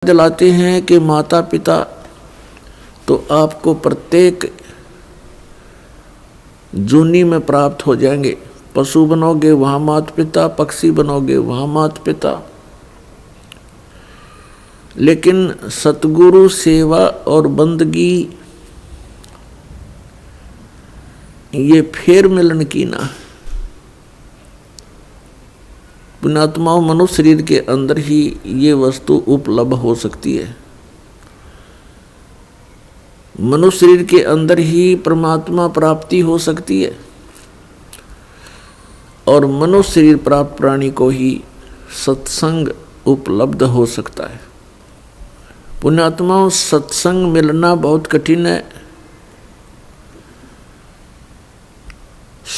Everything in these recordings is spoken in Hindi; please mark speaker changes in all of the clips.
Speaker 1: दिलाते हैं कि माता पिता तो आपको प्रत्येक जूनी में प्राप्त हो जाएंगे। पशु बनोगे वहाँ माता पिता, पक्षी बनोगे वहाँ माता पिता, लेकिन सतगुरु सेवा और बंदगी ये फेर मिलन की ना। पुण्यात्माओं, मनुष्य शरीर के अंदर ही ये वस्तु उपलब्ध हो सकती है। मनुष्य शरीर के अंदर ही परमात्मा प्राप्ति हो सकती है और मनुष्य शरीर प्राप्त प्राणी को ही सत्संग उपलब्ध हो सकता है। पुण्यात्माओं, सत्संग मिलना बहुत कठिन है।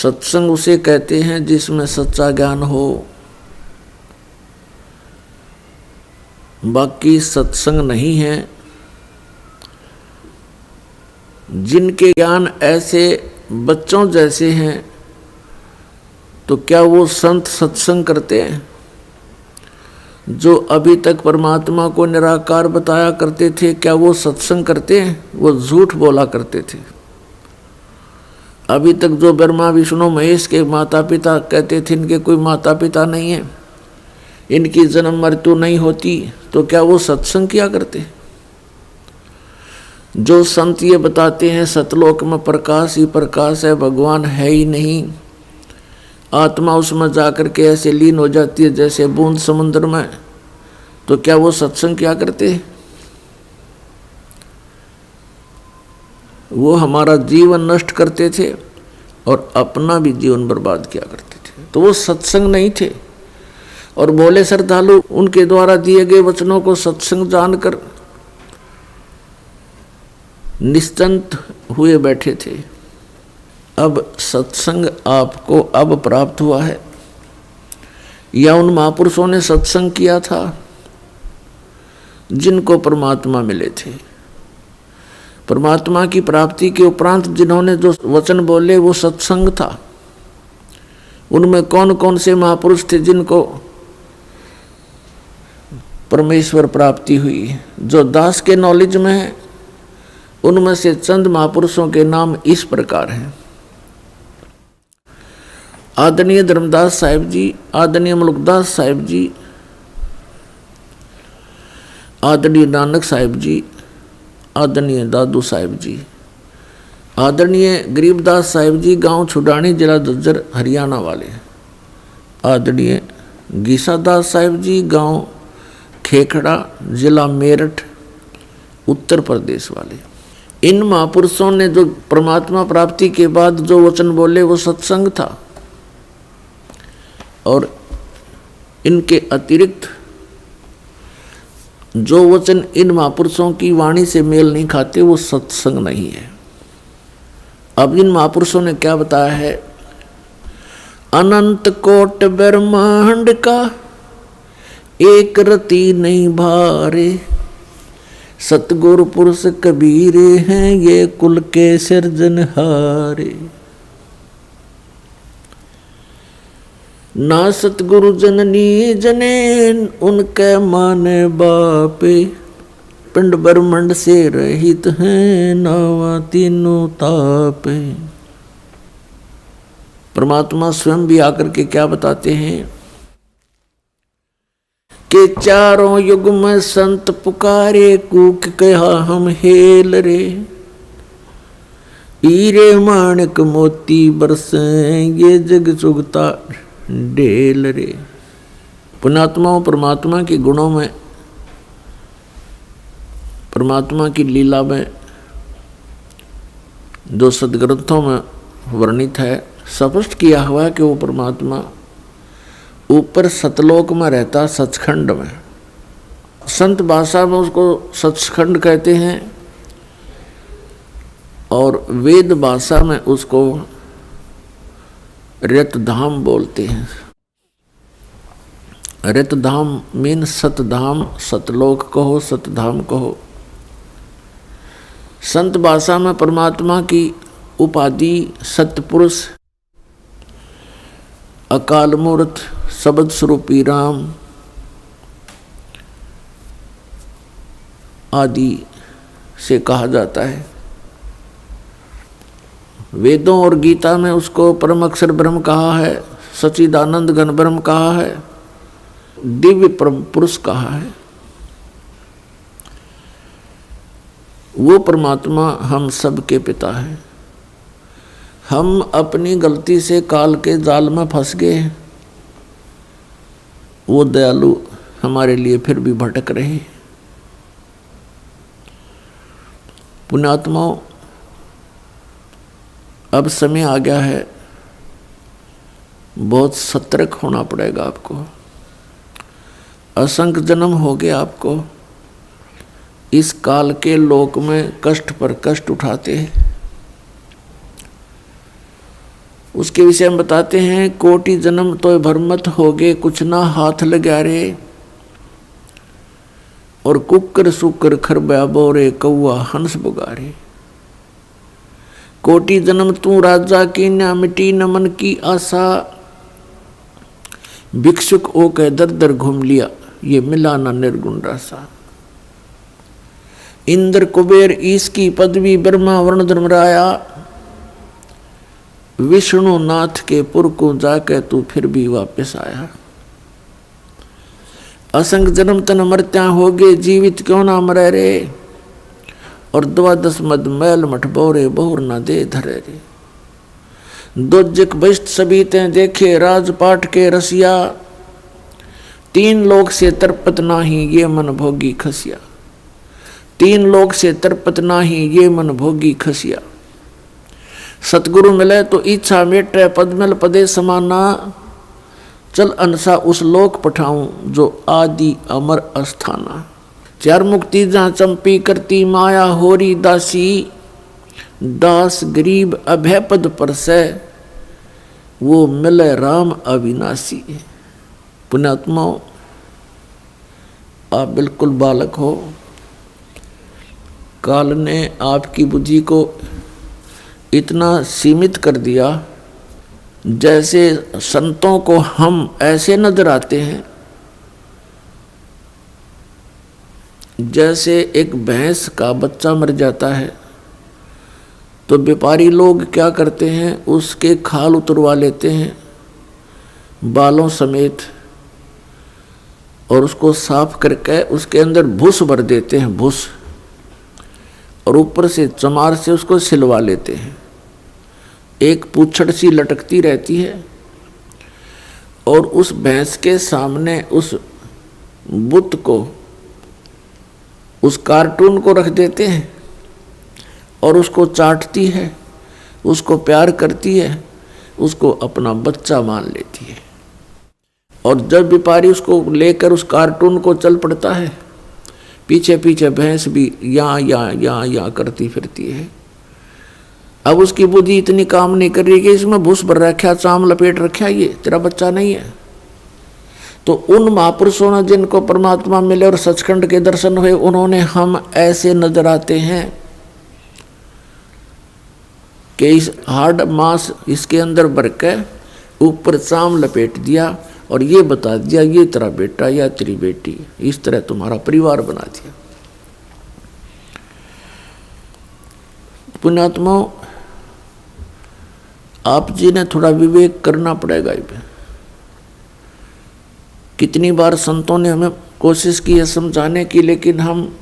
Speaker 1: सत्संग उसे कहते हैं जिसमें सच्चा ज्ञान हो। बाकी सत्संग नहीं है। जिनके ज्ञान ऐसे बच्चों जैसे हैं तो क्या वो संत सत्संग करते हैं? जो अभी तक परमात्मा को निराकार बताया करते थे, क्या वो सत्संग करते हैं? वो झूठ बोला करते थे। अभी तक जो ब्रह्मा विष्णु महेश के माता पिता कहते थे इनके कोई माता पिता नहीं है, इनकी जन्म मृत्यु नहीं होती, तो क्या वो सत्संग किया करते? जो संत ये बताते हैं सतलोक में प्रकाश ही प्रकाश है, भगवान है ही नहीं, आत्मा उसमें जाकर के ऐसे लीन हो जाती है जैसे बूंद समुद्र में, तो क्या वो सत्संग किया करते? वो हमारा जीवन नष्ट करते थे और अपना भी जीवन बर्बाद किया करते थे, तो वो सत्संग नहीं थे। और बोले श्रद्धालु उनके द्वारा दिए गए वचनों को सत्संग जानकर निश्चिंत हुए बैठे थे। अब सत्संग आपको अब प्राप्त हुआ है या उन महापुरुषों ने सत्संग किया था जिनको परमात्मा मिले थे? परमात्मा की प्राप्ति के उपरांत जिन्होंने जो वचन बोले वो सत्संग था। उनमें कौन कौन से महापुरुष थे जिनको परमेश्वर प्राप्ति हुई? जो दास के नॉलेज में है उनमें से चंद महापुरुषों के नाम इस प्रकार हैं। आदरणीय धर्मदास साहिब जी, आदरणीय मुल्कदास साहिब जी, आदरणीय नानक साहिब जी, आदरणीय दादू साहिब जी, आदरणीय गरीबदास साहिब जी, गांव छुडानी, जिला झज्जर, हरियाणा वाले, आदरणीय गीसादास साहिब जी, गांव खेखड़ा, जिला मेरठ, उत्तर प्रदेश वाले। इन महापुरुषों ने जो परमात्मा प्राप्ति के बाद जो वचन बोले वो सत्संग था, और इनके अतिरिक्त जो वचन इन महापुरुषों की वाणी से मेल नहीं खाते वो सत्संग नहीं है। अब इन महापुरुषों ने क्या बताया है? अनंत कोट ब्रह्मांड का एक रति नहीं भारे, सतगुरु पुरुष कबीर हैं ये कुल के सिरजनहारे। ना सतगुरु जननी जने उनके माने बापे, पिंड ब्रह्मंड से रहित हैं नावा तीनों तापे। परमात्मा स्वयं भी आकर के क्या बताते हैं कि चारों युग में संत पुकारे, कूक कहा हम हेल रे, हीरे माणिक मोती बरसे ये जग चुगता डेल रे। पुण्यात्माओं, परमात्मा के गुणों में, परमात्मा की लीला में जो सदग्रंथों में वर्णित है, स्पष्ट किया हुआ है कि वो परमात्मा ऊपर सतलोक में रहता, सचखंड में। संत भाषा में उसको सचखंड कहते हैं और वेद भाषा में उसको रतधाम बोलते हैं। रतधाम मीन सतधाम, सतलोक कहो, सतधाम कहो। संत भाषा में परमात्मा की उपाधि सतपुरुष, अकाल मूर्त, शब्द स्वरूपी राम, आदि से कहा जाता है। वेदों और गीता में उसको परम अक्षर ब्रह्म कहा है, सच्चिदानंद घन ब्रह्म कहा है, दिव्य परम पुरुष कहा है। वो परमात्मा हम सब के पिता है। हम अपनी गलती से काल के जाल में फंस गए हैं। वो दयालु हमारे लिए फिर भी भटक रहे। पुण्यात्माओं, अब समय आ गया है, बहुत सतर्क होना पड़ेगा आपको। असंख्य जन्म हो गए आपको, इस काल के लोक में कष्ट पर कष्ट उठाते हैं। उसके विषय में बताते हैं, कोटि जन्म तो भरमत हो गए, कुछ ना हाथ लगा रे। और कुकर सुकर खरबा बोरे, कौआ हंस बुगारे। कोटि जन्म तू राजा की, न मिटी न मन की आशा। भिक्षुक ओ के दर दर घूम लिया, ये मिला ना निर्गुण रासा। इंद्र कुबेर ईश की पदवी, ब्रह्मा वर्ण धर्मराया। विष्णु नाथ के पुर को जाके तू फिर भी वापस आया। असंग जन्म तन मरत्या हो गए, जीवित क्यों ना मरे रे। और 12 मद मैल मठ बोरे, बहुर ना दे धरे रे। दोजक बस्ट सभी ते देखे, राजपाट के रसिया। 3 लोक से तरपत नाही, ये मन भोगी खसिया। 3 लोक से तरपत नाही, ये मन भोगी खसिया। सतगुरु मिले तो इच्छा मेटे, पद्मल पदे समाना। चल अनसा उस लोक पठाऊं, जो आदि अमर अस्थाना। 4 मुक्ति जहाँ चंपी करती, माया होरी दासी। दास गरीब अभय पद पर से, वो मिले राम अविनाशी। पुण्यात्माओं, आप बिल्कुल बालक हो। काल ने आपकी बुद्धि को इतना सीमित कर दिया, जैसे संतों को हम ऐसे नजर आते हैं जैसे एक भैंस का बच्चा मर जाता है तो व्यापारी लोग क्या करते हैं, उसके खाल उतरवा लेते हैं बालों समेत, और उसको साफ करके उसके अंदर भूस भर देते हैं, भूस, और ऊपर से चमार से उसको सिलवा लेते हैं। एक पूंछड़ सी लटकती रहती है, और उस भैंस के सामने उस बुत को, उस कार्टून को रख देते हैं, और उसको चाटती है, उसको प्यार करती है, उसको अपना बच्चा मान लेती है। और जब व्यापारी उसको लेकर उस कार्टून को चल पड़ता है, पीछे पीछे भैंस भी यहाँ करती फिरती है। अब उसकी बुद्धि इतनी काम नहीं कर रही कि इसमें भूस भर रखा, चाम लपेट रखा, ये तेरा बच्चा नहीं है। तो उन महापुरुषों ने जिनको परमात्मा मिले और सचखंड के दर्शन हुए, उन्होंने हम ऐसे नजर आते हैं कि इस हार्ड मांस इसके अंदर भर के ऊपर चाम लपेट दिया और ये बता दिया, ये तेरा बेटा या तेरी बेटी, इस तरह तुम्हारा परिवार बना दिया। पुण्यात्माओं, आप जी ने थोड़ा विवेक करना पड़ेगा। कितनी बार संतों ने हमें कोशिश की है समझाने की, लेकिन हम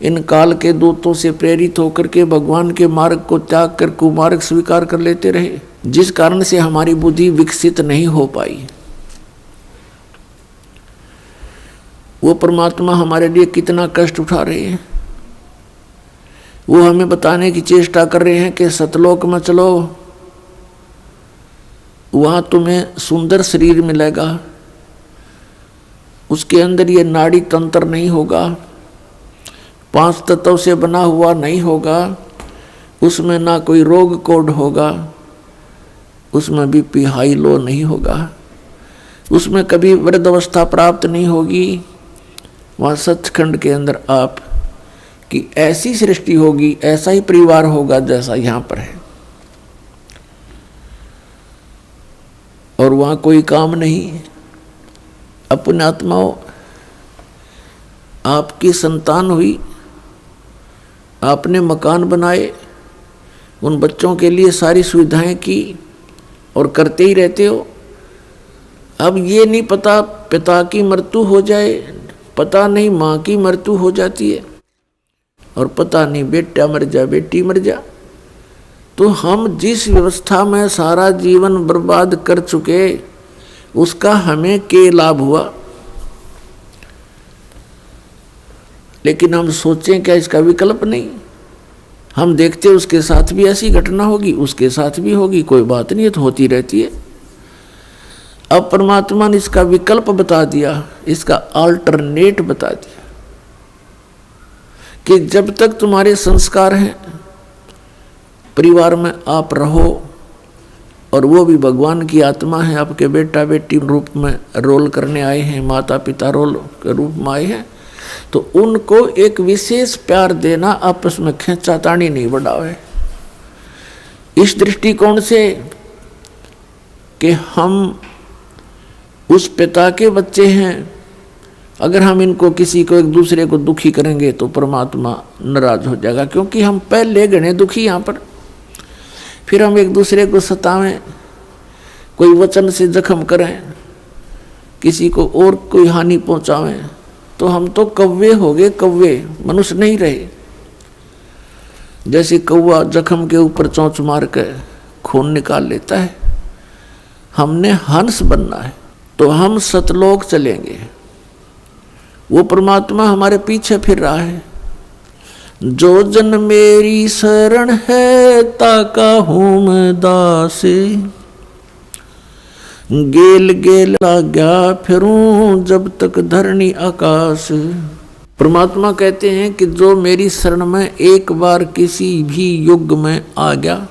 Speaker 1: इन काल के दूतों से प्रेरित होकर के भगवान के मार्ग को त्याग कर कुमार्ग स्वीकार कर लेते रहे, जिस कारण से हमारी बुद्धि विकसित नहीं हो पाई। वो परमात्मा हमारे लिए कितना कष्ट उठा रहे हैं। वो हमें बताने की चेष्टा कर रहे हैं कि सतलोक में चलो, वहां तुम्हें सुंदर शरीर मिलेगा, उसके अंदर ये नाड़ी तंत्र नहीं होगा, 5 तत्वों से बना हुआ नहीं होगा, उसमें ना कोई रोग कोड होगा, उसमें बीपी हाई लो नहीं होगा, उसमें कभी वृद्ध अवस्था प्राप्त नहीं होगी। वहाँ सचखंड के अंदर आप की ऐसी सृष्टि होगी, ऐसा ही परिवार होगा जैसा यहाँ पर है, और वहाँ कोई काम नहीं। अपने आत्माओं, आपकी संतान हुई, आपने मकान बनाए, उन बच्चों के लिए सारी सुविधाएं की और करते ही रहते हो। अब ये नहीं पता पिता की मृत्यु हो जाए, पता नहीं माँ की मृत्यु हो जाती है, और पता नहीं बेटा मर जा बेटी मर जा। तो हम जिस व्यवस्था में सारा जीवन बर्बाद कर चुके, उसका हमें क्या लाभ हुआ? लेकिन हम सोचें क्या इसका विकल्प नहीं? हम देखते उसके साथ भी ऐसी घटना होगी, उसके साथ भी होगी, कोई बात नहीं है, तो होती रहती है। अब परमात्मा ने इसका विकल्प बता दिया, इसका अल्टरनेट बता दिया कि जब तक तुम्हारे संस्कार हैं, परिवार में आप रहो, और वो भी भगवान की आत्मा है, आपके बेटा बेटी रूप में रोल करने आए हैं, माता पिता रोल के रूप में आए हैं, तो उनको एक विशेष प्यार देना, आपस में खींचातानी नहीं बढ़ावे। इस दृष्टिकोण से कि हम उस पिता के बच्चे हैं, अगर हम इनको किसी को एक दूसरे को दुखी करेंगे तो परमात्मा नाराज हो जाएगा, क्योंकि हम पहले गणे दुखी यहाँ पर। फिर हम एक दूसरे को सतावें, कोई वचन से जख्म करें, किसी को और कोई हानि पहुंचावें, तो हम तो कौवे हो गए, कौवे, मनुष्य नहीं रहे। जैसे कौवा जख्म के ऊपर चोंच मार के खून निकाल लेता है, हमने हंस बनना है, तो हम सतलोक चलेंगे। वो परमात्मा हमारे पीछे फिर रहा है। जो जन मेरी शरण है, ताका हूं मैं दासे, गेल गेल लाग्या फिरूं जब तक धरनी आकाश। परमात्मा कहते हैं कि जो मेरी शरण में एक बार किसी भी युग में आ गया,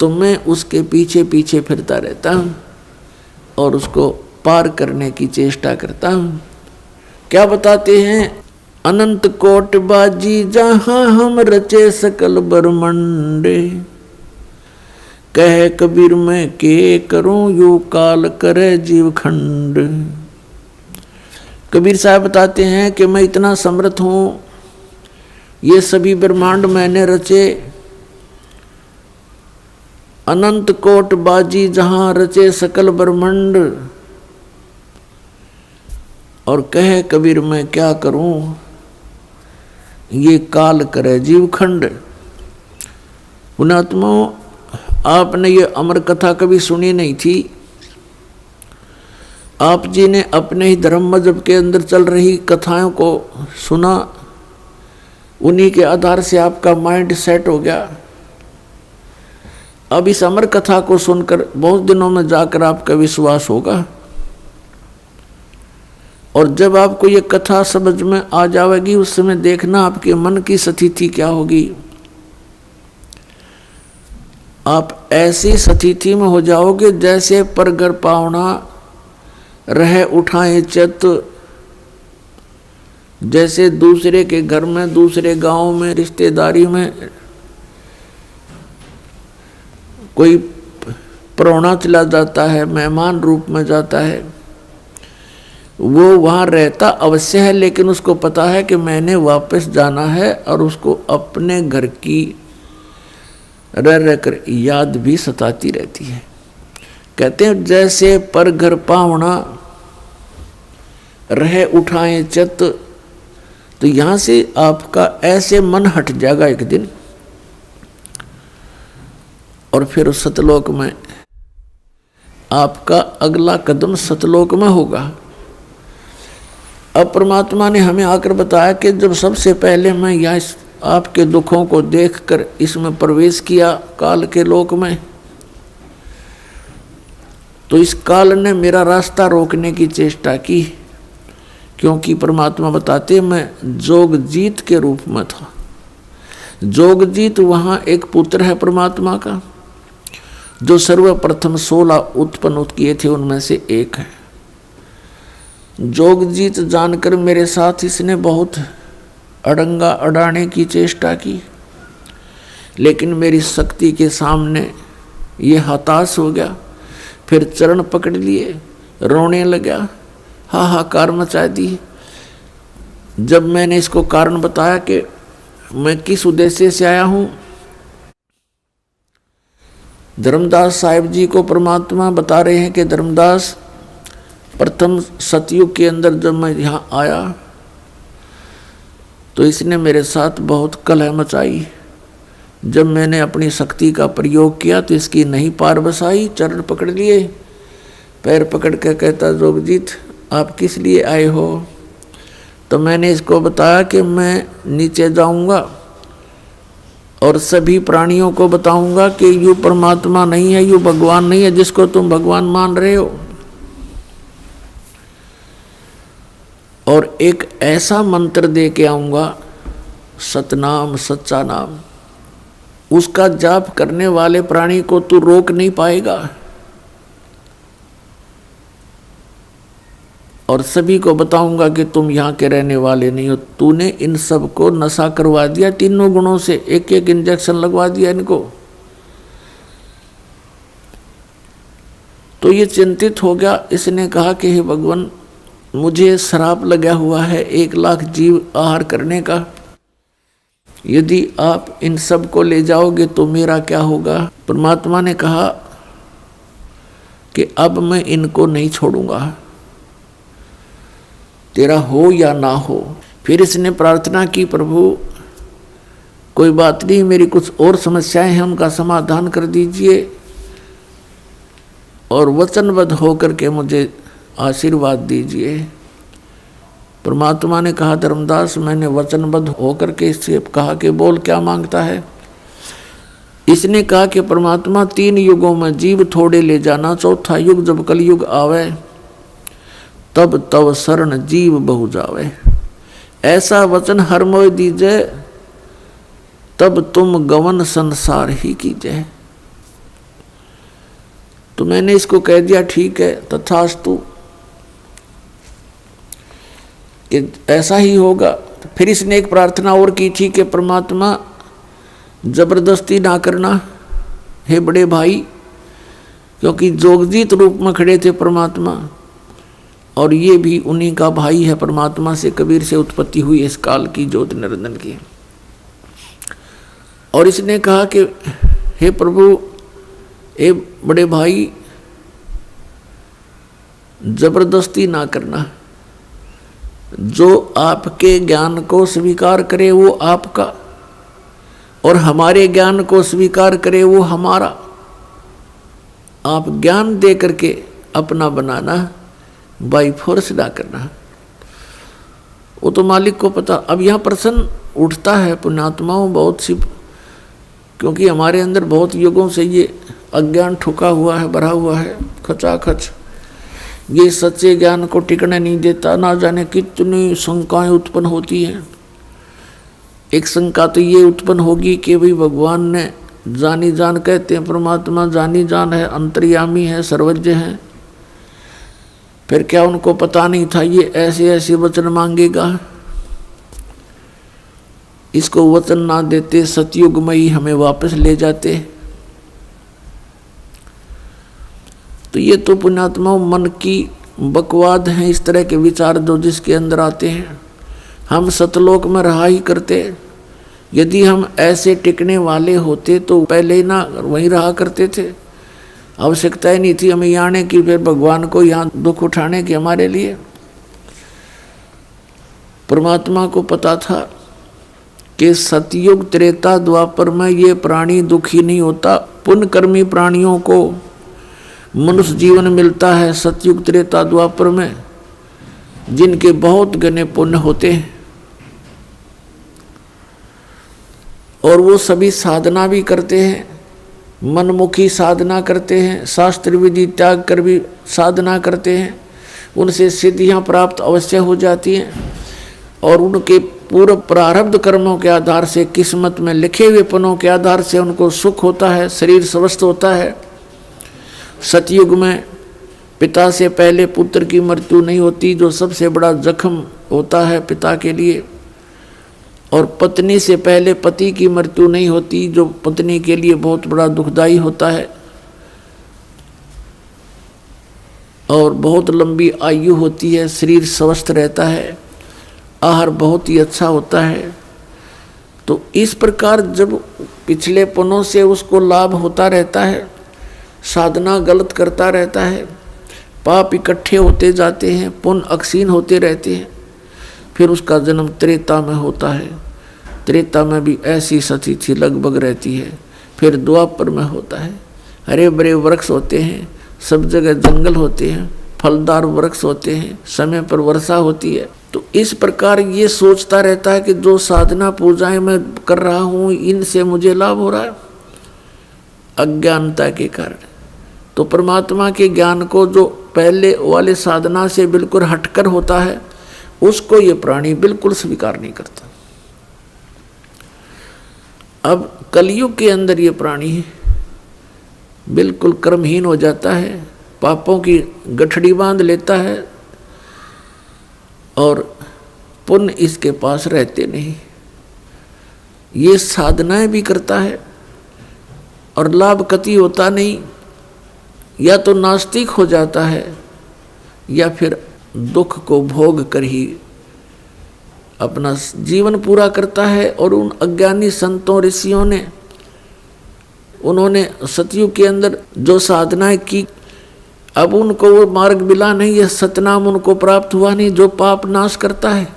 Speaker 1: तो मैं उसके पीछे पीछे फिरता रहता हूँ और उसको पार करने की चेष्टा करता हूँ। क्या बताते हैं? अनंत कोट बाजी जहाँ हम रचे सकल ब्रह्मंडे, कह कबीर मैं के करूं यू काल करे जीव खंड। कबीर साहब बताते हैं कि मैं इतना समर्थ हूँ, ये सभी ब्रह्मांड मैंने रचे, अनंत कोट बाजी जहाँ रचे सकल ब्रह्मांड, और कहे कबीर मैं क्या करूं ये काल करे जीव खंड। पुणात्माओं, आपने ये अमर कथा कभी सुनी नहीं थी। आप जी ने अपने ही धर्म मजहब के अंदर चल रही कथाओं को सुना, उन्हीं के आधार से आपका माइंड सेट हो गया। अब इस अमर कथा को सुनकर बहुत दिनों में जाकर आपका विश्वास होगा, और जब आपको ये कथा समझ में आ जाएगी, उस समय देखना आपके मन की स्थिति क्या होगी। आप ऐसी स्थिति में हो जाओगे जैसे परगर पावना रह उठाए चित, जैसे दूसरे के घर में, दूसरे गांव में, रिश्तेदारी में कोई परौना चला जाता है, मेहमान रूप में जाता है, वो वहाँ रहता अवश्य है, लेकिन उसको पता है कि मैंने वापस जाना है, और उसको अपने घर की रह रहकर याद भी सताती रहती है। कहते हैं जैसे पर घर पावना रह उठाए चित, तो यहाँ से आपका ऐसे मन हट जाएगा एक दिन, और फिर सतलोक में आपका अगला कदम सतलोक में होगा। अब परमात्मा ने हमें आकर बताया कि जब सबसे पहले मैं यहाँ आपके दुखों को देखकर इसमें प्रवेश किया काल के लोक में, तो इस काल ने मेरा रास्ता रोकने की चेष्टा की, क्योंकि परमात्मा बताते मैं जोगजीत के रूप में था। जोगजीत वहाँ एक पुत्र है परमात्मा का, जो सर्वप्रथम 16 उत्पन्न किए थे उनमें से एक है। जोगजीत जानकर मेरे साथ इसने बहुत अड़ंगा अड़ाने की चेष्टा की, लेकिन मेरी शक्ति के सामने ये हताश हो गया। फिर चरण पकड़ लिए, रोने लगा, हाहाकार मचा दी। जब मैंने इसको कारण बताया कि मैं किस उद्देश्य से आया हूँ। धर्मदास साहिब जी को परमात्मा बता रहे हैं कि धर्मदास, प्रथम सतयुग के अंदर जब मैं यहाँ आया तो इसने मेरे साथ बहुत कलह मचाई। जब मैंने अपनी शक्ति का प्रयोग किया तो इसकी नहीं पार बसाई। चरण पकड़ लिए, पैर पकड़ के कहता, जोगजीत आप किस लिए आए हो। तो मैंने इसको बताया कि मैं नीचे जाऊंगा और सभी प्राणियों को बताऊंगा कि यू परमात्मा नहीं है, यू भगवान नहीं है जिसको तुम भगवान मान रहे हो। और एक ऐसा मंत्र दे के आऊंगा, सतनाम, सच्चा नाम, उसका जाप करने वाले प्राणी को तू रोक नहीं पाएगा। और सभी को बताऊंगा कि तुम यहाँ के रहने वाले नहीं हो। तूने इन सब को नशा करवा दिया, तीनों गुणों से एक एक इंजेक्शन लगवा दिया इनको। तो ये चिंतित हो गया। इसने कहा कि हे भगवान, मुझे श्राप लगा हुआ है 1 लाख जीव आहार करने का। यदि आप इन सब को ले जाओगे तो मेरा क्या होगा। परमात्मा ने कहा कि अब मैं इनको नहीं छोड़ूंगा, तेरा हो या ना हो। फिर इसने प्रार्थना की, प्रभु कोई बात नहीं, मेरी कुछ और समस्याएं हैं, उनका समाधान कर दीजिए और वचनबद्ध होकर के मुझे आशीर्वाद दीजिए। परमात्मा ने कहा, धर्मदास मैंने वचनबद्ध होकर के इससे कहा कि बोल क्या मांगता है। इसने कहा कि परमात्मा 3 युगों में जीव थोड़े ले जाना, चौथा युग जब कलयुग आवे तब तव शरण जीव बहु जावे। ऐसा वचन हर मोय दीजिए, तब तुम गवन संसार ही कीजिए। तो मैंने इसको कह दिया ठीक है, तथास्तु, कि ऐसा ही होगा। फिर इसने एक प्रार्थना और की थी कि परमात्मा जबरदस्ती ना करना हे बड़े भाई, क्योंकि जोगजीत रूप में खड़े थे परमात्मा और ये भी उन्हीं का भाई है। परमात्मा से, कबीर से उत्पत्ति हुई इस काल की ज्योति निरंजन की। और इसने कहा कि हे प्रभु, ए बड़े भाई, जबरदस्ती ना करना। जो आपके ज्ञान को स्वीकार करे वो आपका, और हमारे ज्ञान को स्वीकार करे वो हमारा। आप ज्ञान दे करके अपना बनाना, बाई फोर्स ना करना। वो तो मालिक को पता। अब यहाँ प्रश्न उठता है पुण्यात्माओं बहुत सी, क्योंकि हमारे अंदर बहुत युगों से ये अज्ञान ठुका हुआ है, भरा हुआ है खचाखच। ये सच्चे ज्ञान को टिकने नहीं देता। ना जाने कितनी शंकाएं उत्पन्न होती हैं। एक शंका तो ये उत्पन्न होगी कि भाई भगवान ने जानी जान, कहते हैं परमात्मा जानी जान है, अंतर्यामी है, सर्वज्ञ है, फिर क्या उनको पता नहीं था ये ऐसे ऐसे वचन मांगेगा। इसको वचन ना देते सतयुग में ही हमें वापस ले जाते। तो ये तो पुण्यात्मा मन की बकवाद हैं, इस तरह के विचार जो जिसके अंदर आते हैं। हम सतलोक में रहा ही करते। यदि हम ऐसे टिकने वाले होते तो पहले ही ना वहीं रहा करते थे। आवश्यकता ही नहीं थी हमें यहाँ आने की, फिर भगवान को यहाँ दुख उठाने की हमारे लिए। परमात्मा को पता था कि सतयुग त्रेता द्वापर में ये प्राणी दुखी नहीं होता। पुण्यकर्मी प्राणियों को मनुष्य जीवन मिलता है सतयुग त्रेता द्वापर में, जिनके बहुत घने पुण्य होते हैं और वो सभी साधना भी करते हैं, मनमुखी साधना करते हैं, शास्त्र विधि त्याग कर भी साधना करते हैं। उनसे सिद्धियां प्राप्त अवश्य हो जाती हैं और उनके पूर्व प्रारब्ध कर्मों के आधार से, किस्मत में लिखे हुए पनों के आधार से उनको सुख होता है, शरीर स्वस्थ होता है। सतयुग में पिता से पहले पुत्र की मृत्यु नहीं होती, जो सबसे बड़ा जख्म होता है पिता के लिए। और पत्नी से पहले पति की मृत्यु नहीं होती, जो पत्नी के लिए बहुत बड़ा दुखदाई होता है। और बहुत लंबी आयु होती है, शरीर स्वस्थ रहता है, आहार बहुत ही अच्छा होता है। तो इस प्रकार जब पिछले पुनों से उसको लाभ होता रहता है, साधना गलत करता रहता है, पाप इकट्ठे होते जाते हैं, पुण्य अक्षीण होते रहते हैं, फिर उसका जन्म त्रेता में होता है। त्रेता में भी ऐसी सती थी लगभग रहती है। फिर द्वापर में होता है, हरे भरे वृक्ष होते हैं, सब जगह जंगल होते हैं, फलदार वृक्ष होते हैं, समय पर वर्षा होती है। तो इस प्रकार ये सोचता रहता है कि जो साधना पूजाएं मैं कर रहा हूँ इनसे मुझे लाभ हो रहा है, अज्ञानता के कारण। तो परमात्मा के ज्ञान को जो पहले वाले साधना से बिल्कुल हटकर होता है उसको ये प्राणी बिल्कुल स्वीकार नहीं करता। अब कलयुग के अंदर ये प्राणी बिल्कुल कर्महीन हो जाता है, पापों की गठड़ी बांध लेता है और पुण्य इसके पास रहते नहीं। ये साधनाएं भी करता है और लाभ कति होता नहीं, या तो नास्तिक हो जाता है या फिर दुख को भोग कर ही अपना जीवन पूरा करता है। और उन अज्ञानी संतों ऋषियों ने, उन्होंने सतयुग के अंदर जो साधनाएं की, अब उनको वो मार्ग मिला नहीं, यह सतनाम उनको प्राप्त हुआ नहीं जो पाप नाश करता है।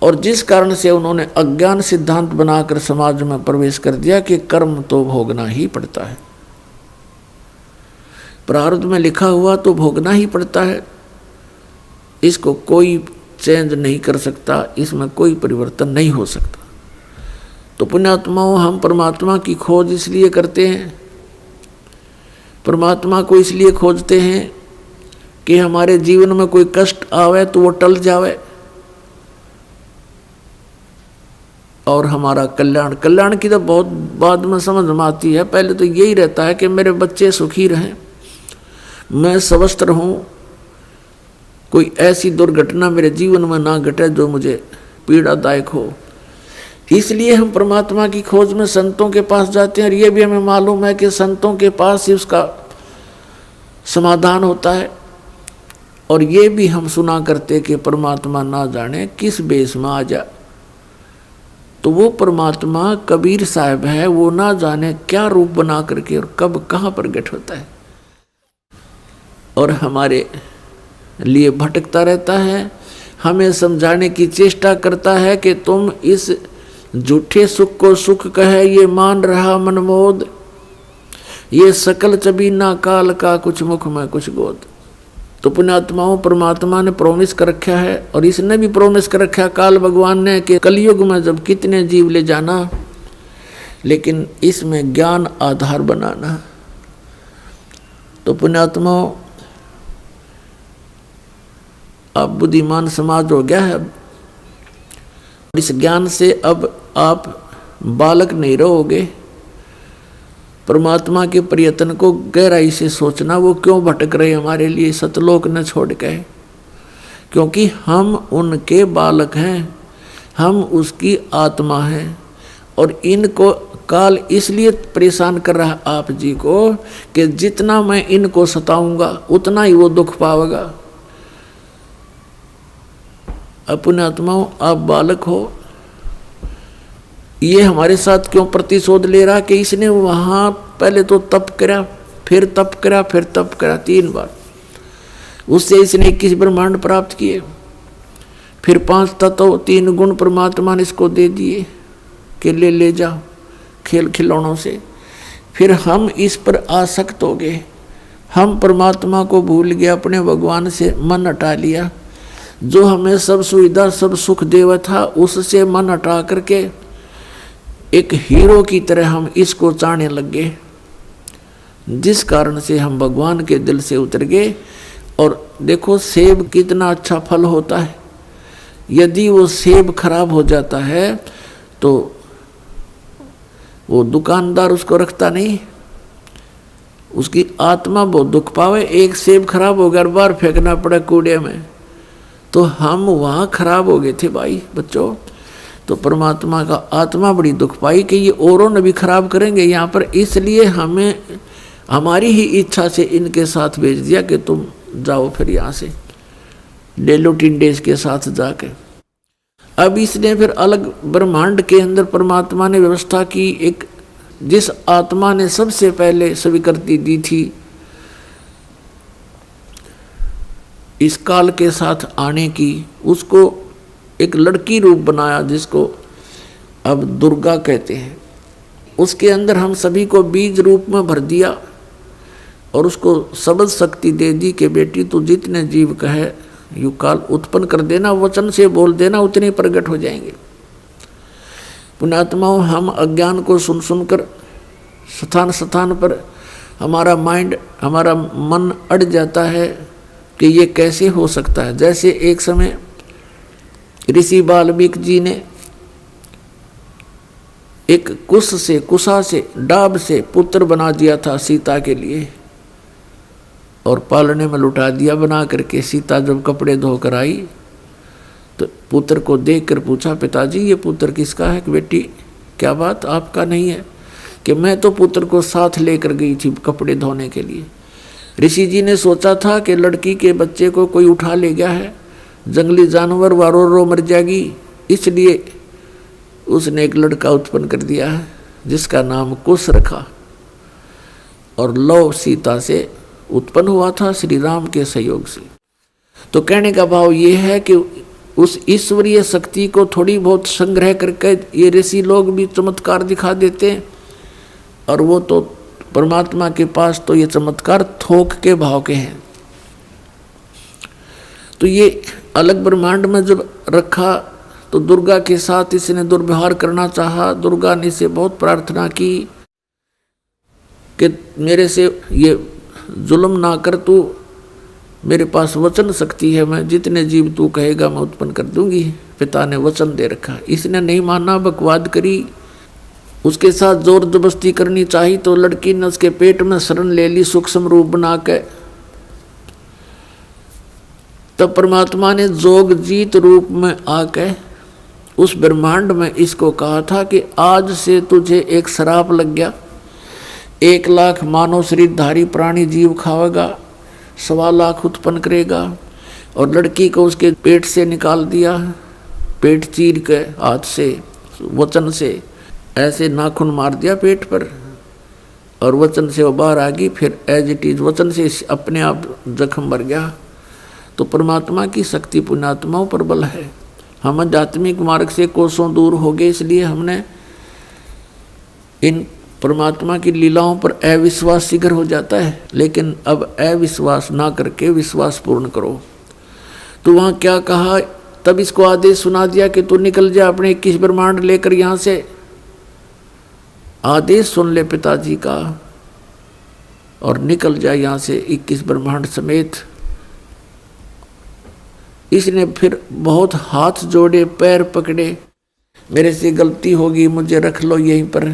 Speaker 1: और जिस कारण से उन्होंने अज्ञान सिद्धांत बनाकर समाज में प्रवेश कर दिया कि कर्म तो भोगना ही पड़ता है, प्रारब्ध में लिखा हुआ तो भोगना ही पड़ता है, इसको कोई चेंज नहीं कर सकता, इसमें कोई परिवर्तन नहीं हो सकता। तो पुण्यात्माओं, हम परमात्मा की खोज इसलिए करते हैं, परमात्मा को इसलिए खोजते हैं कि हमारे जीवन में कोई कष्ट आवे तो वो टल जावे और हमारा कल्याण। कल्याण की तो बहुत बाद में समझ में आती है, पहले तो यही रहता है कि मेरे बच्चे सुखी रहें, मैं स्वस्थ रहूं, कोई ऐसी दुर्घटना मेरे जीवन में ना घटे जो मुझे पीड़ादायक हो। इसलिए हम परमात्मा की खोज में संतों के पास जाते हैं और ये भी हमें मालूम है कि संतों के पास ही उसका समाधान होता है। और ये भी हम सुना करते कि परमात्मा ना जाने किस बेस में आ जा, तो वो परमात्मा कबीर साहब है, वो ना जाने क्या रूप बना करके और कब कहाँ प्रकट होता है और हमारे लिए भटकता रहता है, हमें समझाने की चेष्टा करता है कि तुम इस झूठे सुख को सुख कहे ये मान रहा मनमोद, ये सकल चबीना काल का कुछ मुख में कुछ गोद। तो पुण्यात्माओं, परमात्मा ने प्रोमिस कर रखा है और इसने भी प्रोमिस कर रखा है काल भगवान ने कि कलयुग में जब कितने जीव ले जाना, लेकिन इसमें ज्ञान आधार बनाना। तो पुण्यात्माओं, अब बुद्धिमान समाज हो गया है, अब इस ज्ञान से अब आप बालक नहीं रहोगे। परमात्मा के प्रयत्न को गहराई से सोचना, वो क्यों भटक रहे हमारे लिए सतलोक न छोड़ के, क्योंकि हम उनके बालक हैं, हम उसकी आत्मा हैं। और इनको काल इसलिए परेशान कर रहा आप जी को कि जितना मैं इनको सताऊंगा उतना ही वो दुख पावेगा। अपने आत्माओं, आप बालक हो, ये हमारे साथ क्यों प्रतिशोध ले रहा कि इसने वहाँ पहले तो तप करा, फिर तप करा, फिर तप करा, 3 बार, उससे इसने 21 ब्रह्मांड प्राप्त किए, फिर 5 तत्व 3 गुण परमात्मा ने इसको दे दिए कि ले जाओ खेल खिलौनों से। फिर हम इस पर आसक्त हो गए, हम परमात्मा को भूल गए, अपने भगवान से मन हटा लिया, जो हमें सब सुविधा सब सुख देवा था उससे मन हटा करके एक हीरो की तरह हम इसको चाहने लग गए, जिस कारण से हम भगवान के दिल से उतर गए। और देखो सेब कितना अच्छा फल होता है, यदि वो सेब खराब हो जाता है तो वो दुकानदार उसको रखता नहीं, उसकी आत्मा बहुत दुख पावे। एक सेब खराब हो गया, बार फेंकना पड़ा कूड़े में, तो हम वहाँ खराब हो गए थे भाई बच्चों। तो परमात्मा का आत्मा बड़ी दुख पाई कि ये औरों ने भी खराब करेंगे यहाँ पर, इसलिए हमें हमारी ही इच्छा से इनके साथ भेज दिया कि तुम जाओ फिर यहाँ से डेलो टिंडेज के साथ जाके। अब इसने फिर अलग ब्रह्मांड के अंदर परमात्मा ने व्यवस्था की, एक जिस आत्मा ने सबसे पहले स्वीकृति दी थी इस काल के साथ आने की, उसको एक लड़की रूप बनाया जिसको अब दुर्गा कहते हैं। उसके अंदर हम सभी को बीज रूप में भर दिया और उसको शब्द शक्ति दे दी कि बेटी तू जितने जीव कहे यू काल उत्पन्न कर देना, वचन से बोल देना, उतने प्रकट हो जाएंगे। पुण्यात्माओं, हम अज्ञान को सुन सुनकर स्थान स्थान पर हमारा माइंड, हमारा मन अड़ जाता है कि ये कैसे हो सकता है। जैसे एक समय ऋषि वाल्मीकि जी ने एक कुशा से डाब से पुत्र बना दिया था सीता के लिए और पालने में लुटा दिया बना करके। सीता जब कपड़े धोकर आई तो पुत्र को देखकर पूछा, पिताजी ये पुत्र किसका है? कि बेटी क्या बात, आपका नहीं है? कि मैं तो पुत्र को साथ लेकर गई थी कपड़े धोने के लिए। ऋषि जी ने सोचा था कि लड़की के बच्चे को कोई उठा ले गया है, जंगली जानवर रो मर जाएगी, इसलिए उसने एक लड़का उत्पन्न कर दिया है जिसका नाम कुश रखा और लव सीता से उत्पन्न हुआ था श्री राम के सहयोग से। तो कहने का भाव ये है कि उस ईश्वरीय शक्ति को थोड़ी बहुत संग्रह करके ये ऋषि लोग भी चमत्कार दिखा देते हैं, और वो तो परमात्मा के पास तो ये चमत्कार थोक के भाव के हैं। तो ये अलग ब्रह्मांड में जब रखा तो दुर्गा के साथ इसने दुर्व्यवहार करना चाहा। दुर्गा ने इसे बहुत प्रार्थना की कि मेरे से ये जुल्म ना कर, तू मेरे पास वचन शक्ति है, मैं जितने जीव तू कहेगा मैं उत्पन्न कर दूंगी। पिता ने वचन दे रखा, इसने नहीं माना, बकवाद करी, उसके साथ जोर जबरदस्ती करनी चाहिए तो लड़की ने उसके पेट में शरण ले ली सूक्ष्म रूप बना के। तब परमात्मा ने जोग जीत रूप में आके उस ब्रह्मांड में इसको कहा था कि आज से तुझे एक श्राप लग गया, 1 लाख मानव शरीरधारी प्राणी जीव खावेगा, 1.25 लाख उत्पन्न करेगा। और लड़की को उसके पेट से निकाल दिया, पेट चीर के हाथ से वचन से ऐसे नाखून मार दिया पेट पर और वचन से वो बाहर आ गई। फिर एज इट इज वचन से अपने आप जख्म भर गया। तो परमात्मा की शक्ति पुण्यात्माओं पर बल है। हम आध्यात्मिक मार्ग से कोसों दूर हो गए, इसलिए हमने इन परमात्मा की लीलाओं पर अविश्वास शीघ्र हो जाता है। लेकिन अब अविश्वास ना करके विश्वास पूर्ण करो। तो वहाँ क्या कहा, तब इसको आदेश सुना दिया कि तू निकल जा अपने 21 ब्रह्मांड लेकर यहाँ से। आदेश सुन ले पिताजी का और निकल जा यहाँ से 21 ब्रह्मांड समेत। इसने फिर बहुत हाथ जोड़े, पैर पकड़े, मेरे से गलती होगी, मुझे रख लो यहीं पर,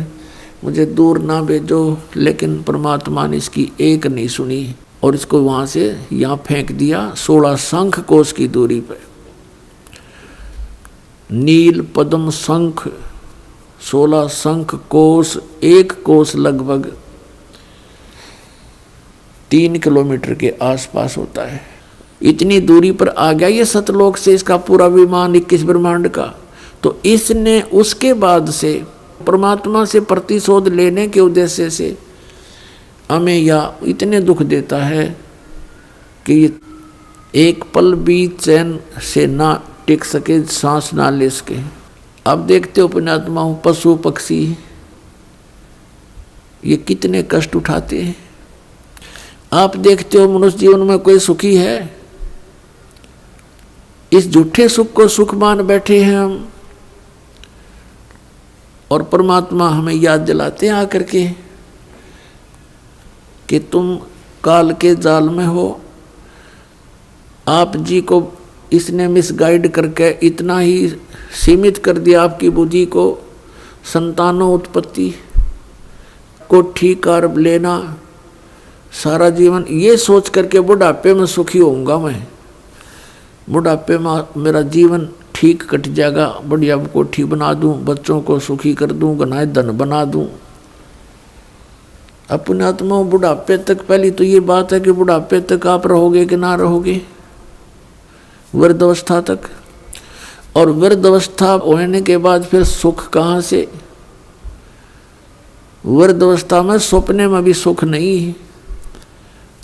Speaker 1: मुझे दूर ना भेजो। लेकिन परमात्मा ने इसकी एक नहीं सुनी और इसको वहाँ से यहाँ फेंक दिया 16 शंख कोश की दूरी पर। नील पद्म शंख 16 शंख कोश, 1 कोश लगभग 3 किलोमीटर के आसपास होता है। इतनी दूरी पर आ गया ये सतलोक से इसका पूरा विमान 21 ब्रह्मांड का। तो इसने उसके बाद से परमात्मा से प्रतिशोध लेने के उद्देश्य से हमें या इतने दुख देता है कि एक पल भी चैन से ना टिक सके, सांस ना ले सके। अब देखते हो पुण्यात्माओं, पशु पक्षी ये कितने कष्ट उठाते हैं। आप देखते हो मनुष्य जीवन में कोई सुखी है? इस झूठे सुख को सुख मान बैठे हैं हम, और परमात्मा हमें याद दिलाते हैं आकर के कि तुम काल के जाल में हो। आप जी को इसने मिसगाइड करके इतना ही सीमित कर दिया आपकी बुद्धि को, संतानों उत्पत्ति, कोठी कार लेना, सारा जीवन ये सोच करके बुढ़ापे में सुखी होऊंगा मैं, बुढ़ापे में मेरा जीवन ठीक कट जाएगा, बढ़िया कोठी बना दूं, बच्चों को सुखी कर दूं, गनाए धन बना दूं। अपने आत्मा बुढ़ापे तक, पहली तो ये बात है कि बुढ़ापे तक आप रहोगे कि ना रहोगे, वृद्धावस्था तक। और वृद्ध अवस्था होने के बाद फिर सुख कहाँ से? वृद्ध अवस्था में सपने में भी सुख नहीं है।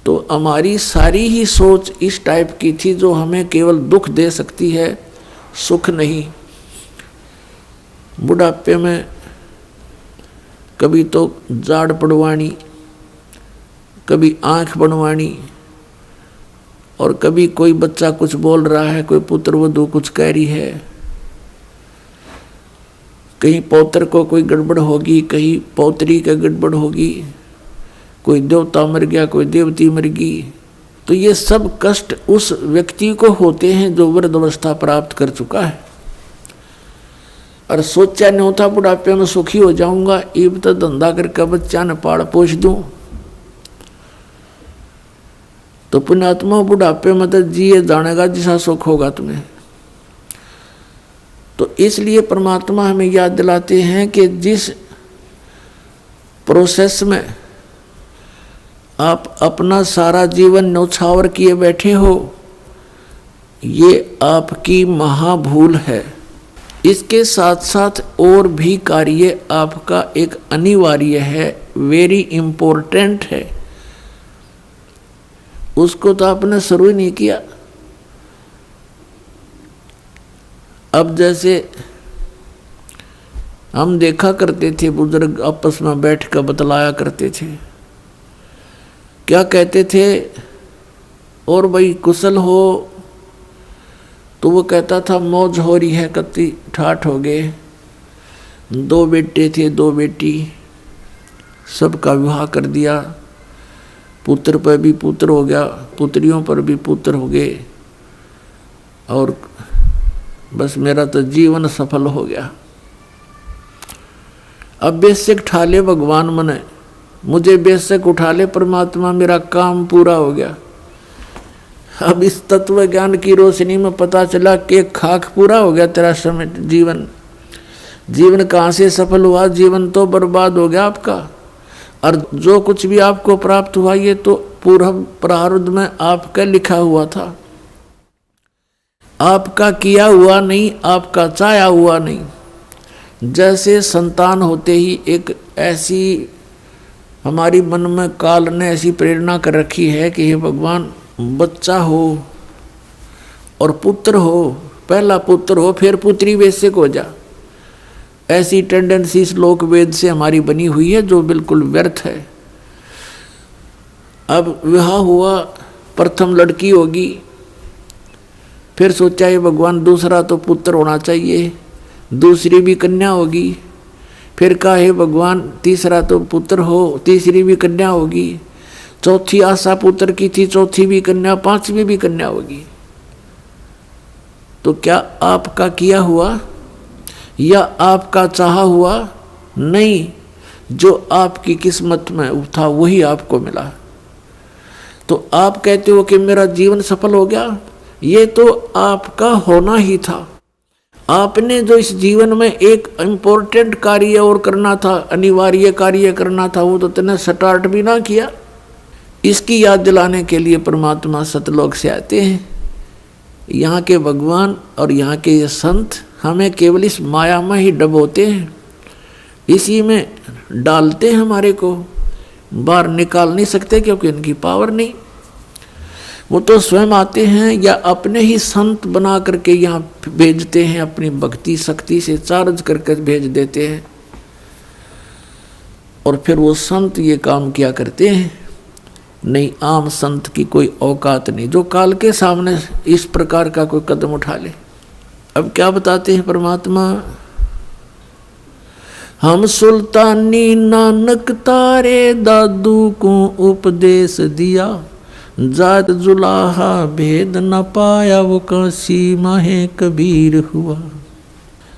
Speaker 1: तो हमारी सारी ही सोच इस टाइप की थी जो हमें केवल दुख दे सकती है, सुख नहीं। बुढ़ापे में कभी तो जाड़ पड़वानी, कभी आंख बनवानी, और कभी कोई बच्चा कुछ बोल रहा है, कोई पुत्र वधू कुछ कह रही है, कहीं पौत्र को कोई गड़बड़ होगी, कहीं पौत्री का गड़बड़ होगी, कोई देवता मर गया, कोई देवती मर गई। तो ये सब कष्ट उस व्यक्ति को होते हैं जो वृद्ध अवस्था प्राप्त कर चुका है। और सोचा नहीं होता बुढ़ापे में सुखी हो जाऊंगा, इब तो धंधा करके बच्चा ने पाल पोष दूं। तो पुण्यात्मा बुढ़ापे में तो जिए जानेगा जिसा सुख होगा तुम्हें। तो इसलिए परमात्मा हमें याद दिलाते हैं कि जिस प्रोसेस में आप अपना सारा जीवन न्यौछावर किए बैठे हो, ये आपकी महाभूल है। इसके साथ साथ और भी कार्य आपका एक अनिवार्य है, वेरी इम्पोर्टेंट है। उसको तो आपने शुरू ही नहीं किया। अब जैसे हम देखा करते थे, बुजुर्ग आपस में बैठ कर बतलाया करते थे, क्या कहते थे, और भाई कुशल हो? तो वो कहता था मौज हो रही है, कत्ती ठाठ हो गए, 2 बेटे थे 2 बेटी, सबका विवाह कर दिया, पुत्र पर भी पुत्र हो गया, पुत्रियों पर भी पुत्र हो गए, और बस मेरा तो जीवन सफल हो गया। अब बेशक उठा ले भगवान मने, मुझे बेशक उठा ले परमात्मा, मेरा काम पूरा हो गया। अब इस तत्व ज्ञान की रोशनी में पता चला कि खाक पूरा हो गया तेरा समय, जीवन कहाँ से सफल हुआ? जीवन तो बर्बाद हो गया आपका। और जो कुछ भी आपको प्राप्त हुआ ये तो पूर्व प्रारब्ध में आपका लिखा हुआ था, आपका किया हुआ नहीं, आपका चाहा हुआ नहीं। जैसे संतान होते ही एक ऐसी हमारी मन में काल ने ऐसी प्रेरणा कर रखी है कि हे भगवान बच्चा हो और पुत्र हो, पहला पुत्र हो फिर पुत्री बेशक हो जा। ऐसी टेंडेंसी श्लोक वेद से हमारी बनी हुई है जो बिल्कुल व्यर्थ है। अब विवाह हुआ, प्रथम लड़की होगी, फिर सोचा ये भगवान दूसरा तो पुत्र होना चाहिए, दूसरी भी कन्या होगी, फिर कहा हे भगवान तीसरा तो पुत्र हो, तीसरी भी कन्या होगी, चौथी आशा पुत्र की थी, चौथी भी कन्या, पांचवी भी कन्या होगी। तो क्या आपका किया हुआ या आपका चाहा हुआ? नहीं, जो आपकी किस्मत में था वही आपको मिला। तो आप कहते हो कि मेरा जीवन सफल हो गया, ये तो आपका होना ही था। आपने जो इस जीवन में एक इम्पोर्टेंट कार्य और करना था, अनिवार्य कार्य करना था, वो तो तुमने स्टार्ट भी ना किया। इसकी याद दिलाने के लिए परमात्मा सतलोक से आते हैं। यहाँ के भगवान और यहाँ के ये संत हमें केवल इस माया में ही डबोते हैं, इसी में डालते हैं, हमारे को बाहर निकाल नहीं सकते क्योंकि इनकी पावर नहीं। वो तो स्वयं आते हैं या अपने ही संत बना करके यहाँ भेजते हैं, अपनी भक्ति शक्ति से चार्ज करके भेज देते हैं, और फिर वो संत ये काम किया करते हैं। नहीं, आम संत की कोई औकात नहीं जो काल के सामने इस प्रकार का कोई कदम उठा ले। अब क्या बताते हैं परमात्मा, हम सुल्तानी नानक तारे दादू को उपदेश दिया, जात जुलाहा भेद न पाया वो काशी माहे कबीर हुआ।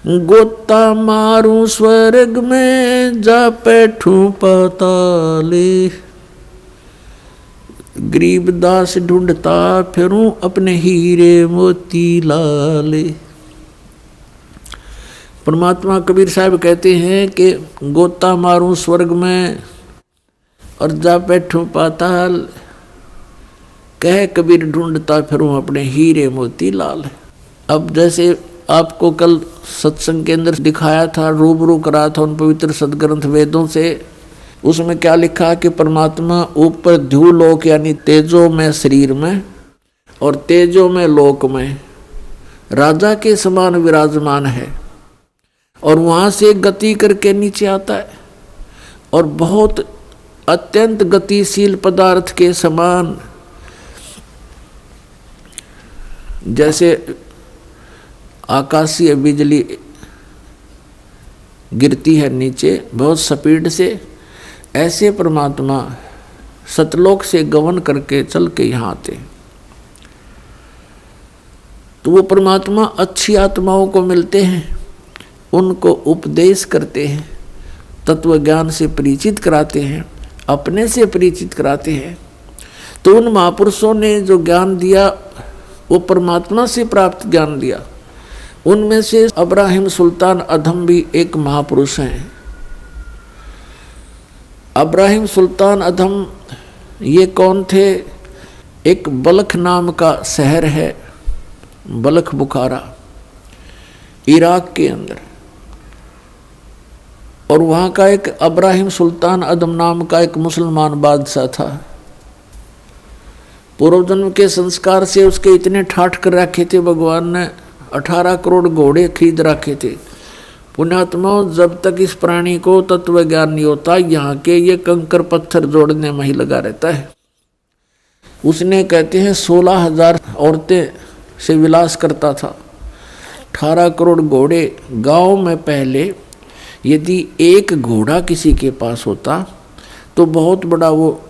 Speaker 1: गोता मारू स्वर्ग में जा बैठूं पाताले, गरीबदास ढूंढता फिरूं अपने हीरे मोती लाले। परमात्मा कबीर साहब कहते हैं कि गोता मारूं स्वर्ग में और जा बैठूं पाताल, कह कबीर ढूंढता फिरूं अपने हीरे मोती लाल। अब जैसे आपको कल सत्संग के अंदर दिखाया था, रूबरू करा था उन पवित्र सदग्रंथ वेदों से। उसमें क्या लिखा कि परमात्मा ऊपर ध्युलोक यानी तेजो में शरीर में और तेजो में लोक में राजा के समान विराजमान है, और वहां से गति करके नीचे आता है और बहुत अत्यंत गतिशील पदार्थ के समान, जैसे आकाशीय बिजली गिरती है नीचे बहुत स्पीड से, ऐसे परमात्मा सतलोक से गमन करके चल के यहाँ आते। तो वो परमात्मा अच्छी आत्माओं को मिलते हैं, उनको उपदेश करते हैं, तत्व ज्ञान से परिचित कराते हैं, अपने से परिचित कराते हैं। तो उन महापुरुषों ने जो ज्ञान दिया वो परमात्मा से प्राप्त ज्ञान दिया। उनमें से अब्राहिम सुल्तान अधम भी एक महापुरुष हैं। अब्राहिम सुल्तान अधम ये कौन थे? एक बल्ख नाम का शहर है, बल्ख बुखारा, इराक के अंदर, और वहाँ का एक अब्राहिम सुल्तान अदम नाम का एक मुसलमान बादशाह था। पूर्व जन्म के संस्कार से उसके इतने ठाठ कर रखे थे, भगवान ने 18 करोड़ घोड़े खरीद रखे थे। पुण्यात्माओं, जब तक इस प्राणी को तत्व ज्ञान नहीं होता, यहाँ के ये कंकर पत्थर जोड़ने में ही लगा रहता है। उसने कहते हैं 16,000 औरतें से विलास करता था, 18 करोड़ घोड़े। गांव में पहले यदि एक घोड़ा किसी के पास होता तो बहुत बड़ा वो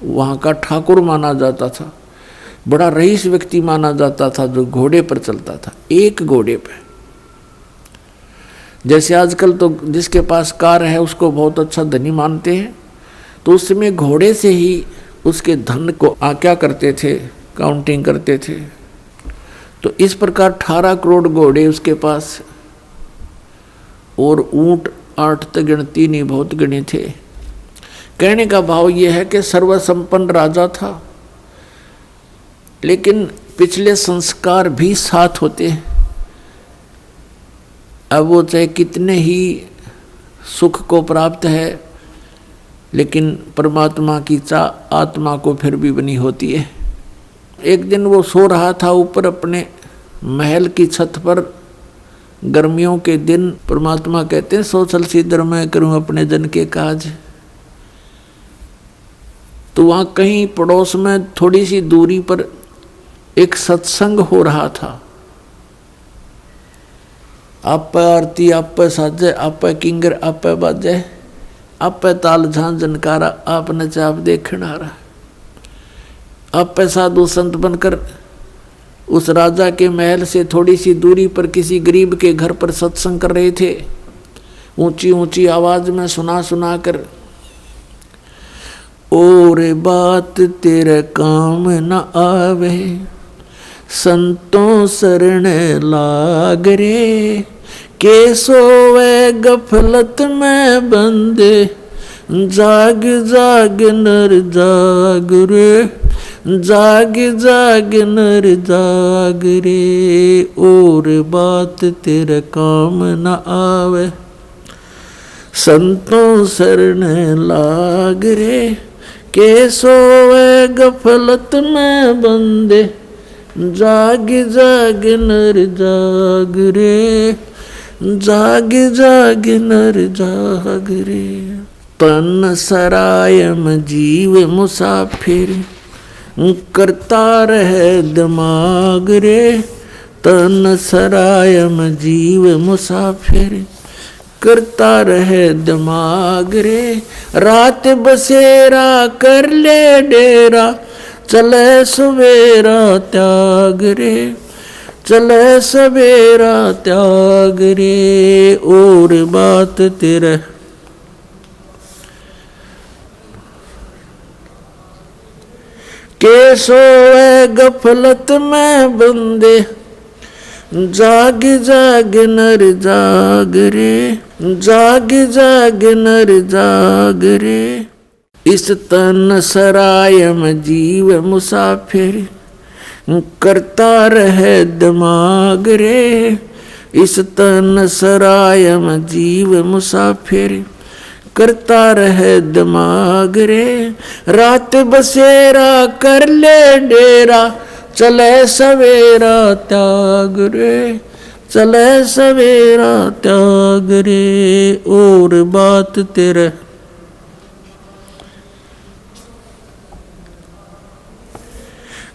Speaker 1: वहाँ का ठाकुर माना जाता था, बड़ा रईस व्यक्ति माना जाता था जो घोड़े पर चलता था, एक घोड़े पे। जैसे आजकल तो जिसके पास कार है उसको बहुत अच्छा धनी मानते हैं, तो उस समय घोड़े से ही उसके धन को क्या करते थे, काउंटिंग करते थे। तो इस प्रकार 18 करोड़ घोड़े उसके पास, और ऊंट 8 तक गिनती नहीं, बहुत गिने थे। कहने का भाव यह है कि सर्वसंपन्न राजा था, लेकिन पिछले संस्कार भी साथ होते हैं। अब वो चाहे कितने ही सुख को प्राप्त है, लेकिन परमात्मा की चाह आत्मा को फिर भी बनी होती है। एक दिन वो सो रहा था ऊपर अपने महल की छत पर, गर्मियों के दिन। परमात्मा कहते हैं सोचल सिद्धर मैं करूं अपने जन के काज। तो वहां कहीं पड़ोस में थोड़ी सी दूरी पर एक सत्संग हो रहा था। आप आरती, आप साजे, आप किंगर, आप बाजे, आप ताल झां जनकारा, आप नचाप देखण आ रहा। आप साधु संत बनकर उस राजा के महल से थोड़ी सी दूरी पर किसी गरीब के घर पर सत्संग कर रहे थे, ऊंची ऊंची आवाज में सुना सुना कर। और बात तेरे काम न आवे, संतों शरण लाग रे, के सोवे गफलत में बंदे, जाग जाग नर जाग रे, जाग जाग नर जाग रे। और बात तेरे काम न आवे, संतों शरण लाग रे, के सोवे गफलत में बंदे, जाग जाग नर जाग रे, जाग जाग नर जाग रे। तन सरायम जीव मुसाफिर, करता रहे दिमाग रे, तन सरायम जीव मुसाफिर, करता रहे दिमाग रे। रात बसेरा कर ले डेरा, चले सवेरा त्याग रे, चले सवेरा त्याग रे। और बात तेरे के सोए गफलत में बंदे, जाग जाग नर जाग रे, जाग जाग नर जाग रे। इस तन सरायम जीव मुसाफिर, करता रहे दिमाग रे, इस तन सराय में जीव मुसाफिर करता रहे दिमाग रे। रात बसेरा कर ले डेरा चले सवेरा त्याग रे, चले सवेरा त्याग रे। और बात तेरे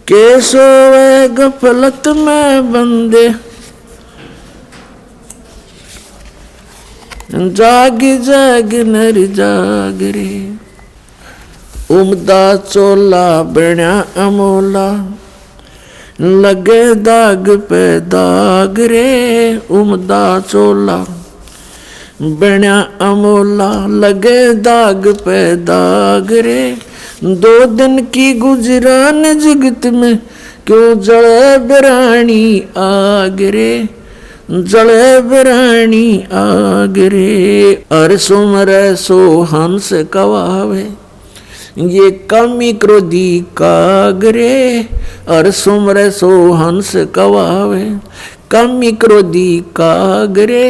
Speaker 1: के सोए गफलत में बंदे जाग जाग नर जाग रे। उमदा चोला बण्या अमोला लगे दाग पे दाग रे। उमदा चोला बण्या अमोला लगे दाग पे दाग रे। 2 दिन की गुजरान जगत में क्यों जले बिरानी आग रे, जले बिरानी आग रे। अर सुमरे सो हंस कवावे ये कमी क्रोधी कागरे। अर सुमरे सो हंस कवावे कमी क्रोधी कागरे।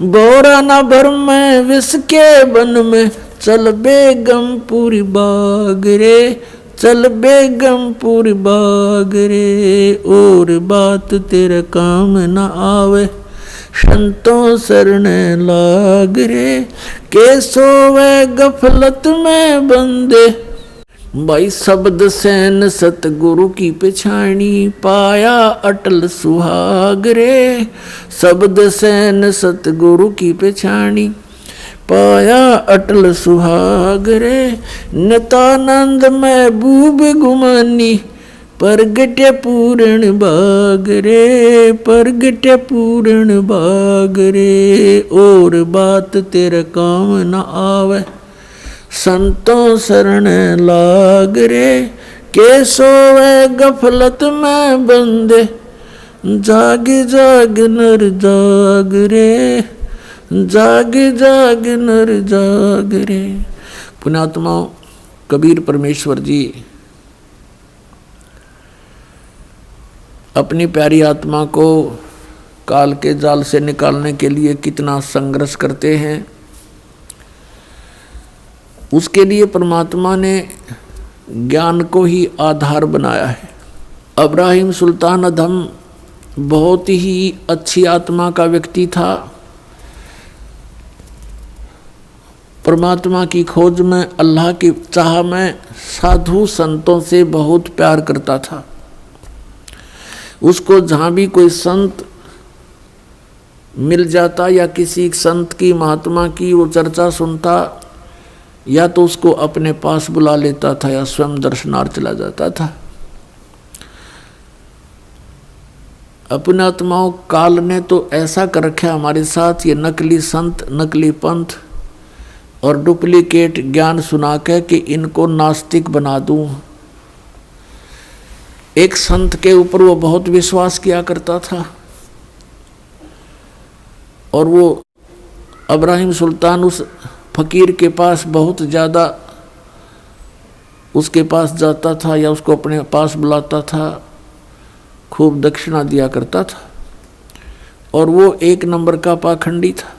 Speaker 1: बोरा न भर में विष के बन में चल बेगमपुरी बाग रे, चल बेगमपुरी बाग रे। और बात तेरे काम न आवे संतों शरण लाग रे। के सोवे गफलत में बंदे भाई शब्द सैन सतगुरु की पिछाणी पाया अटल सुहाग रे। शब्द सैन सतगुरु की पिछाणी पाया अटल सुहाग रे। नितानंद महबूब गुमानी परगट्य पूर्ण बाग रे, परगट्य पूर्ण बाग रे। और बात तेरे काम न आवे संतों शरण लाग रे। के सोवे गफलत में बंदे जाग जाग नर जाग रे, जाग जाग नर जाग रे। पुण्यात्मा कबीर परमेश्वर जी अपनी प्यारी आत्मा को काल के जाल से निकालने के लिए कितना संघर्ष करते हैं। उसके लिए परमात्मा ने ज्ञान को ही आधार बनाया है। इब्राहिम सुल्तान अधम बहुत ही अच्छी आत्मा का व्यक्ति था। परमात्मा की खोज में, अल्लाह की चाह में साधु संतों से बहुत प्यार करता था। उसको जहाँ भी कोई संत मिल जाता या किसी संत की महात्मा की वो चर्चा सुनता, या तो उसको अपने पास बुला लेता था या स्वयं दर्शनार्थ चला जाता था। अपने आत्माओं काल ने तो ऐसा कर रखा हमारे साथ, ये नकली संत, नकली पंथ और डुप्लीकेट ज्ञान सुना के कि इनको नास्तिक बना दूं। एक संत के ऊपर वो बहुत विश्वास किया करता था और वो इब्राहिम सुल्तान उस फकीर के पास बहुत ज़्यादा उसके पास जाता था या उसको अपने पास बुलाता था, खूब दक्षिणा दिया करता था। और वो 1 नंबर का पाखंडी था।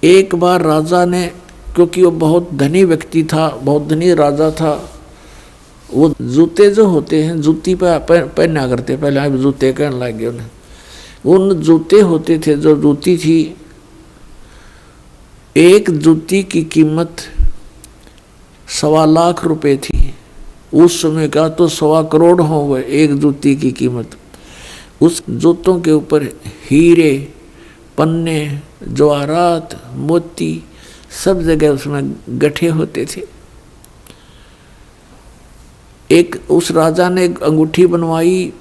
Speaker 1: एक बार राजा ने, क्योंकि वो बहुत धनी व्यक्ति था, बहुत धनी राजा था, वो जूते जो होते हैं जूती पे पहना करते, पहले आप जूते कहने लग गए उन्हें। उन जूते होते थे, जो जूती थी, एक जूती की कीमत 1.25 लाख रुपए थी। उस समय का तो 1.25 करोड़ हो गए एक जूती की कीमत। उस जूतों के ऊपर हीरे, पन्ने, जवाहरात, मोती सब जगह उसमें गठे होते थे। एक उस राजा ने एक अंगूठी बनवाई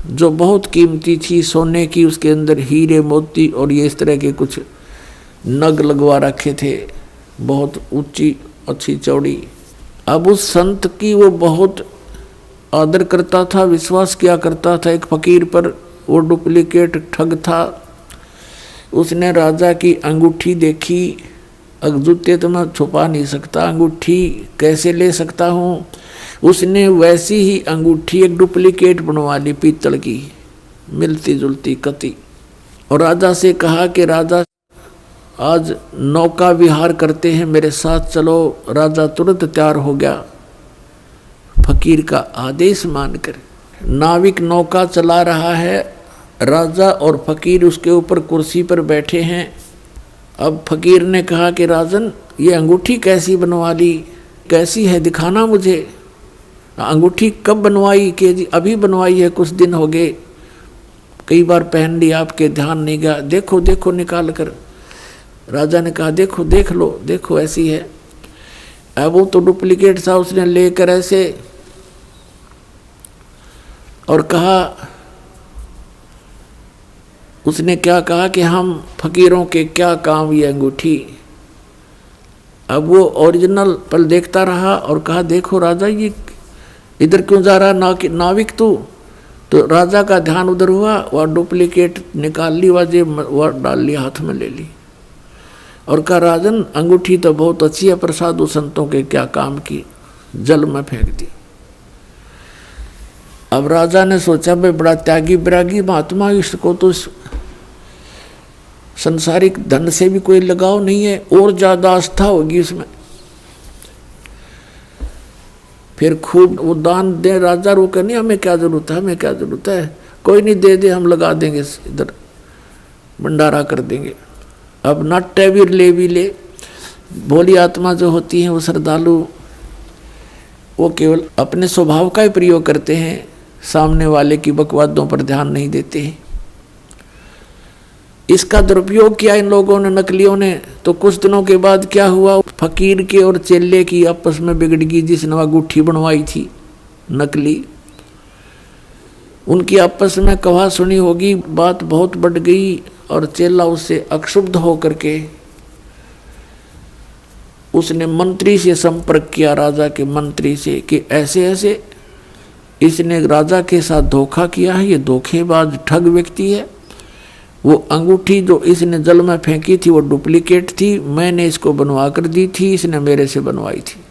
Speaker 1: जो बहुत कीमती थी, सोने की, उसके अंदर हीरे, मोती और ये इस तरह के कुछ नग लगवा रखे थे, बहुत ऊंची, अच्छी, चौड़ी। अब उस संत की वो बहुत आदर करता था, विश्वास किया करता था एक फकीर पर। वो डुप्लीकेट ठग था। उसने राजा की अंगूठी देखी। जूते तो मैं छुपा नहीं सकता, अंगूठी कैसे ले सकता हूँ। उसने वैसी ही अंगूठी एक डुप्लीकेट बनवा ली, पीतल की, मिलती जुलती कती। और राजा से कहा कि राजा आज नौका विहार करते हैं, मेरे साथ चलो। राजा तुरंत तैयार हो गया फकीर का आदेश मानकर। नाविक नौका चला रहा है, राजा और फकीर उसके ऊपर कुर्सी पर बैठे हैं। अब फकीर ने कहा कि राजन, ये अंगूठी कैसी बनवा ली, कैसी है, दिखाना मुझे। अंगूठी कब बनवाई? कि जी अभी बनवाई है, कुछ दिन हो गए, कई बार पहन ली, आपके ध्यान नहीं गया, देखो देखो निकाल कर। राजा ने कहा देखो देख लो, देखो ऐसी है। अब वो तो डुप्लीकेट था, उसने लेकर ऐसे और कहा, उसने क्या कहा कि हम फकीरों के क्या काम ये अंगूठी। अब वो ओरिजिनल पल देखता रहा और कहा देखो राजा, ये इधर क्यों जा रहा नाविक तू? तो राजा का ध्यान उधर हुआ, वह डुप्लीकेट निकाल ली, वह डाल ली, हाथ में ले ली और कहा राजन, अंगूठी तो बहुत अच्छी है, पर साधु संतों के क्या काम की, जल में फेंक दी। अब राजा ने सोचा भाई बड़ा त्यागी विरागी महात्मा, इसको तो संसारिक धन से भी कोई लगाव नहीं है, और ज्यादा आस्था होगी इसमें। फिर खूब वो दान दे। राजा रोके नहीं, हमें क्या जरूरत है, हमें क्या जरूरत है, कोई नहीं, दे दे, हम लगा देंगे, इधर भंडारा कर देंगे। अब नाट्य भी ले भोली आत्मा जो होती है, वो श्रद्धालु, वो केवल अपने स्वभाव का ही प्रयोग करते हैं, सामने वाले की बकवादों पर ध्यान नहीं देते हैं। इसका दुरुपयोग किया इन लोगों ने, नकलियों ने। तो कुछ दिनों के बाद क्या हुआ, फकीर के और चेले की आपस में बिगड़ गई, जिसने वह अंगूठी बनवाई थी नकली। उनकी आपस में कहा सुनी होगी, बात बहुत बढ़ गई और चेला उससे अक्षुब्ध होकर के उसने मंत्री से संपर्क किया, राजा के मंत्री से, कि ऐसे ऐसे इसने राजा के साथ धोखा किया है, ये धोखेबाज ठग व्यक्ति है। वो अंगूठी जो इसने जल में फेंकी थी वो डुप्लीकेट थी, मैंने इसको बनवा कर दी थी, इसने मेरे से बनवाई थी।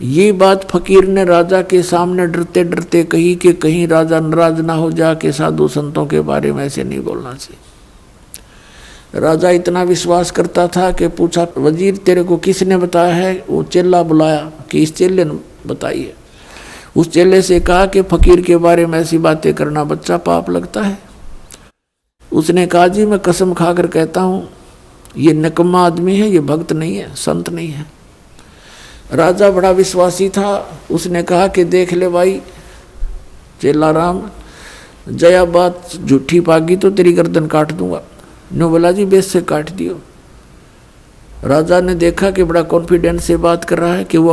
Speaker 1: ये बात फकीर ने राजा के सामने डरते डरते कही कि कहीं राजा नाराज ना हो जा के साधु संतों के बारे में ऐसे नहीं बोलना चाहिए। राजा इतना विश्वास करता था कि पूछा, वजीर तेरे को किसने बताया है? वो चेला बुलाया कि इस चेले ने बताई है। उस चेले से कहा कि फकीर के बारे में ऐसी बातें करना बच्चा पाप लगता है। उसने कहा जी मैं कसम खाकर कहता हूँ ये निकम्मा आदमी है, ये भक्त नहीं है, संत नहीं है। राजा बड़ा विश्वासी था, उसने कहा कि देख ले भाई चेला राम, जया बात झूठी पागी तो तेरी गर्दन काट दूंगा। नो बोला जी बेस से काट दियो। राजा ने देखा कि बड़ा कॉन्फिडेंस से बात कर रहा है कि वो